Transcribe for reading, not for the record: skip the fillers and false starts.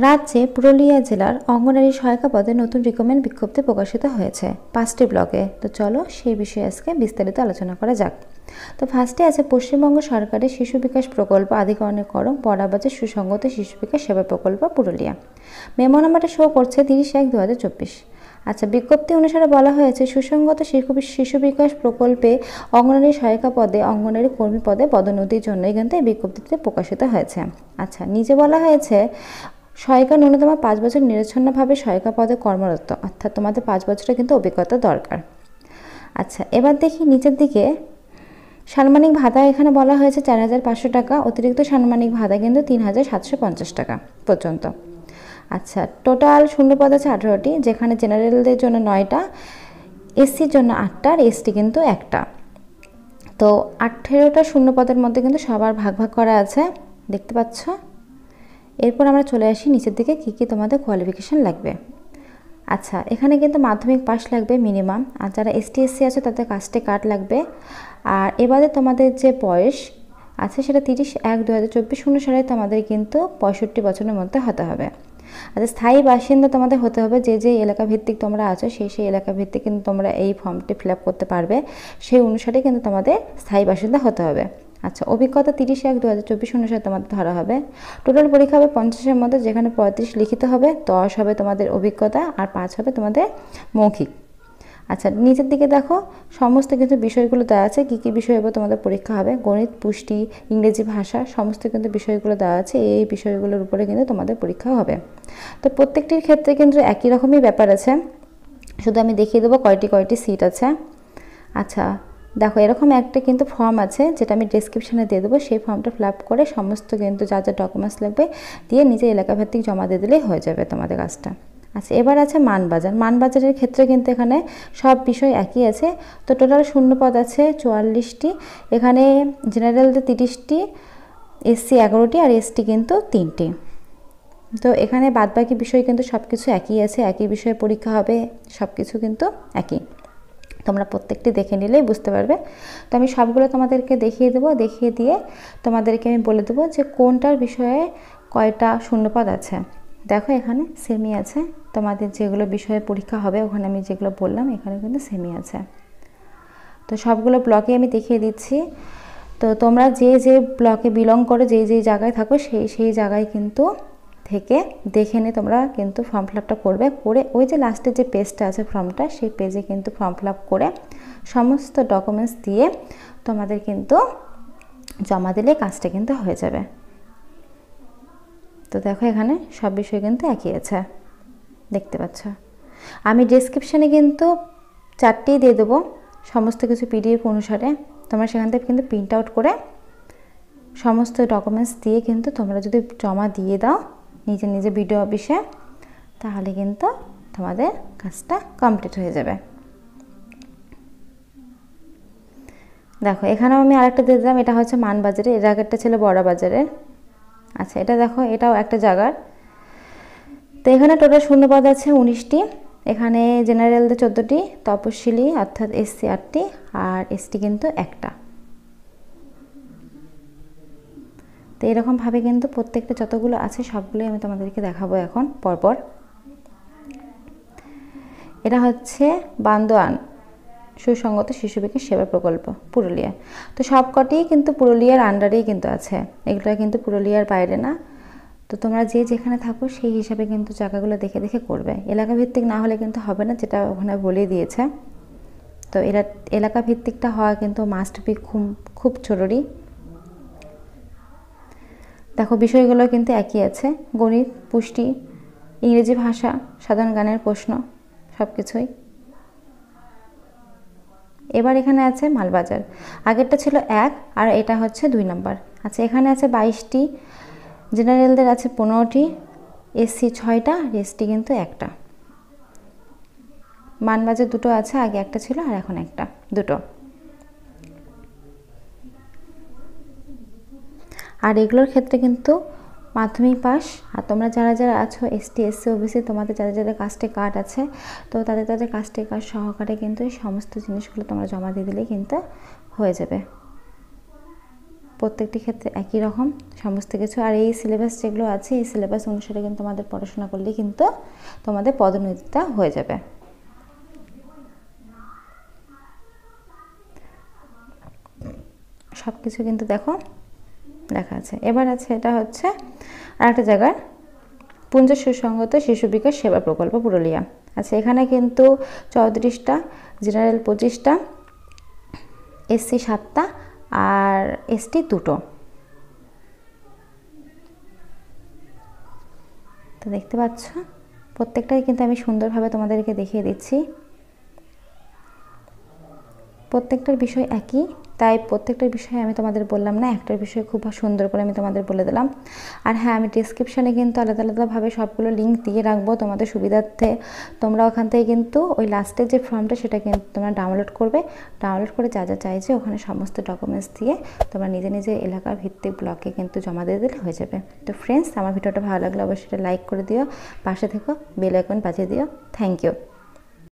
রাজ্যে পুরুলিয়া জেলার অঙ্গনারী সহায়িকা পদে নতুন রিক্রুটমেন্ট বিজ্ঞপ্তি প্রকাশিত হয়েছে 5টি ব্লকে। তো চলো সেই বিষয়ে আজকে বিস্তারিত আলোচনা করা যাক। তো ফার্স্টে আছে পশ্চিমবঙ্গ সরকারের শিশু বিকাশ প্রকল্প আধিকারিককরণ বরাবাজে সুসংগত শিশু বিকাশ সেবা প্রকল্প পুরুলিয়া। মেমো নাম্বারটা শো করছে 30/1/2024। আচ্ছা, বিজ্ঞপ্তি অনুসারে বলা হয়েছে সুসংগত শিশু বিকাশ প্রকল্পে অঙ্গনারী সহায়িকা পদে অঙ্গনারী কর্মী পদে পদোন্নতির জন্যই কিন্তু এই বিজ্ঞপ্তিতে প্রকাশিত হয়েছে। আচ্ছা, নিচে বলা হয়েছে সহায়িকা ন্যূনতম 5 বছর নিরচ্ছন্নভাবে সহায়িকা পদে কর্মরত, অর্থাৎ তোমাদের 5 বছরের কিন্তু অভিজ্ঞতা দরকার। আচ্ছা, এবার দেখি নিচের দিকে সাম্মানিক ভাতা এখানে বলা হয়েছে 4,500 টাকা, অতিরিক্ত সাম্মানিক ভাতা কিন্তু 3,750 টাকা পর্যন্ত। আচ্ছা, টোটাল শূন্যপদ আছে 18টি, যেখানে জেনারেলদের জন্য 9টা, এসসির জন্য 8টা আর এসটি কিন্তু 1টা। তো 18টা শূন্যপদের মধ্যে কিন্তু সবার ভাগ ভাগ করা আছে, দেখতে পাচ্ছ। এরপর আমরা চলে আসি নিচের দিকে কী কী তোমাদের কোয়ালিফিকেশান লাগবে। আচ্ছা, এখানে কিন্তু মাধ্যমিক পাস লাগবে মিনিমাম, আর যারা এসটি এসসি আছে তাদের কাস্টে কার্ড লাগবে। আর এবারে তোমাদের যে বয়স আছে সেটা 30/1/2024 অনুসারে তোমাদের কিন্তু 65 বছরের মধ্যে হতে হবে। আচ্ছা, স্থায়ী বাসিন্দা তোমাদের হতে হবে, যে এলাকা ভিত্তিক তোমরা আছো সেই এলাকা ভিত্তিক কিন্তু তোমরা এই ফর্মটি ফিল আপ করতে পারবে, সেই অনুসারে কিন্তু তোমাদের স্থায়ী বাসিন্দা হতে হবে। আচ্ছা, অভিজ্ঞতা 30/1/2024 অনুসারে তোমাদের ধরা হবে। টোটাল পরীক্ষা হবে 50-এর মধ্যে, যেখানে 35 লিখিত হবে, 10 হবে তোমাদের অভিজ্ঞতা আর 5 হবে তোমাদের মৌখিক। আচ্ছা, নিচের দিকে দেখো সমস্ত কিন্তু বিষয়গুলো দেওয়া আছে, কী কী বিষয় হবে তোমাদের পরীক্ষা হবে। গণিত, পুষ্টি, ইংরেজি ভাষা সমস্ত কিন্তু বিষয়গুলো দেওয়া আছে, এই বিষয়গুলোর উপরে কিন্তু তোমাদের পরীক্ষা হবে। তো প্রত্যেকটির ক্ষেত্রে কিন্তু একই রকমই ব্যাপার আছে, শুধু আমি দেখিয়ে দেবো কয়টি সিট আছে। আচ্ছা, দেখো এরকম একটা কিন্তু ফর্ম আছে, যেটা আমি ডেসক্রিপশানে দিয়ে দেবো, সেই ফর্মটা ফিল আপ করে সমস্ত কিন্তু যা যা ডকুমেন্টস লাগবে দিয়ে নিজের এলাকা ভিত্তিক জমা দিয়ে দিলেই হয়ে যাবে তোমাদের কাজটা। আচ্ছা, এবার আছে মানবাজার। মানবাজারের ক্ষেত্রে কিন্তু এখানে সব বিষয় একই আছে। তো টোটাল শূন্যপদ আছে 44টি, এখানে জেনারেলদের 30টি, এসসি 11টি আর এসটি কিন্তু 3টি। তো এখানে বাদবাকি বিষয় কিন্তু সব কিছু একই আছে, একই বিষয়ে পরীক্ষা হবে, সব কিছু কিন্তু একই। তোমরা প্রত্যেকটি দেখে নিলেই বুঝতে পারবে। তো আমি সবগুলো তোমাদেরকে দেখিয়ে দেবো, দেখিয়ে দিয়ে তোমাদেরকে আমি বলে দেবো যে কোনটার বিষয়ে কয়টা শূন্যপদ আছে। দেখো এখানে সেমি আছে, তোমাদের যেগুলো বিষয়ে পরীক্ষা হবে ওখানে আমি যেগুলো বললাম এখানে কিন্তু সেমি আছে। তো সবগুলো ব্লকে আমি দেখিয়ে দিচ্ছি। তো তোমরা যে ব্লকে বিলং করো, যেই জায়গায় থাকো সেই জায়গায় কিন্তু থেকে দেখে নিয়ে তোমরা কিন্তু ফর্ম ফিল আপটা করবে, করে ওই যে লাস্টের যে পেজটা আছে ফর্মটা, সেই পেজে কিন্তু ফর্ম ফিল আপ করে সমস্ত ডকুমেন্টস দিয়ে তোমাদের কিন্তু জমা দিলে কাজটা কিন্তু হয়ে যাবে। তো দেখো এখানে সব বিষয় কিন্তু একই আছে, দেখতে পাচ্ছ। আমি ডেসক্রিপশানে কিন্তু 4টেই দিয়ে দেবো সমস্ত কিছু পিডিএফ অনুসারে, তোমরা সেখান থেকে কিন্তু প্রিন্ট আউট করে সমস্ত ডকুমেন্টস দিয়ে কিন্তু তোমরা যদি জমা দিয়ে দাও নিজে বিডিও অফিসে, তাহলে কিন্তু তোমাদের কাজটা কমপ্লিট হয়ে যাবে। দেখো এখানেও আমি আরেকটা দিয়ে দিলাম, এটা হচ্ছে মানবাজারে, এর আগেরটা ছিল বড়বাজারের। আচ্ছা, এটা দেখো এটাও একটা জায়গার। তো এখানে টোটাল শূন্যপদ আছে 19টি, এখানে জেনারেলদের 14টি, তপশিলি অর্থাৎ এসসি 8টি আর এসটি কিন্তু 1টা। তো এরকমভাবে কিন্তু প্রত্যেকটা যতগুলো আছে সবগুলোই আমি তোমাদেরকে দেখাবো এখন পরপর। এটা হচ্ছে বান্দোয়ান সুসংগত শিশু বিকাশ সেবা প্রকল্প পুরুলিয়া। তো সবকটি কিন্তু পুরুলিয়ার আন্ডারেই কিন্তু আছে, এগুলো কিন্তু পুরুলিয়ার বাইরে না। তো তোমরা যেখানে থাকো সেই হিসাবে কিন্তু জায়গাগুলো দেখে দেখে করবে, এলাকা ভিত্তিক না হলে কিন্তু হবে না, যেটা ওখানে বলে দিয়েছে। তো এলাকা ভিত্তিকটা হওয়া কিন্তু মাস্ট বি খুব জরুরি। দেখো বিষয়গুলো কিন্তু একই আছে, গণিত, পুষ্টি, ইংরেজি ভাষা, সাধারণ জ্ঞানের প্রশ্ন সব কিছুই। এবার এখানে আছে মালবাজার, আগেরটা ছিল 1 আর এটা হচ্ছে 2 নম্বর। আচ্ছা, এখানে আছে 22টি, জেনারেলদের আছে 15টি, এসসি 6টা আর এসটি কিন্তু 1টা। মানবাজার 2টো আছে, আগে একটা ছিল আর এখন একটা, 2টো। আর এগুলোর ক্ষেত্রে কিন্তু মাধ্যমিক পাস, আর তোমরা যারা আছো এসটি এসসি ওবিসি, তোমাদের যাদের কাস্টে কার্ড আছে, তো তাদের কাস্টে কার্ড সহকারে কিন্তু এই সমস্ত জিনিসগুলো তোমরা জমা দিয়ে দিলেই কিন্তু হয়ে যাবে। প্রত্যেকটি ক্ষেত্রে একই রকম সমস্ত কিছু। আর এই সিলেবাস যেগুলো আছে এই সিলেবাস অনুসারে কিন্তু আমাদের পড়াশোনা করলে কিন্তু তোমাদের পদোন্নতিটা হয়ে যাবে। সব কিছু কিন্তু দেখো লেখা আছে। এবার আছে এটা হচ্ছে আরেকটা জায়গার পুঞ্জ সুসংগত শিশু বিকাশ সেবা প্রকল্প পুরুলিয়া। আচ্ছা, এখানে কিন্তু 34টা, জেনারেল 25টা, এসসি 7টা আর এসটি 2টো। তো দেখতে পাচ্ছ প্রত্যেকটাই কিন্তু আমি সুন্দরভাবে তোমাদেরকে দেখিয়ে দিচ্ছি। প্রত্যেকটার বিষয় একই, তাই প্রত্যেকটার বিষয়ে আমি তোমাদের বললাম না, একটার বিষয় খুব সুন্দর করে আমি তোমাদের বলে দিলাম। আর হ্যাঁ, আমি ডিসক্রিপশানে কিন্তু আলাদা আলাদাভাবে সবগুলো লিঙ্ক দিয়ে রাখবো তোমাদের সুবিধার্থে। তোমরা ওখান থেকে কিন্তু ওই লাস্টের যে ফর্মটা সেটা কিন্তু তোমরা ডাউনলোড করবে। ডাউনলোড করে যা যা চাইছে ওখানে সমস্ত ডকুমেন্টস দিয়ে তোমরা নিজে নিজে এলাকার ভিত্তিক ব্লকে কিন্তু জমা দিয়ে দিলে হয়ে যাবে। তো ফ্রেন্ডস, আমার ভিডিওটা ভালো লাগলে অবশ্যই লাইক করে দিও, পাশে থেকো, বেল আইকন বাজিয়ে দিও। Thank you.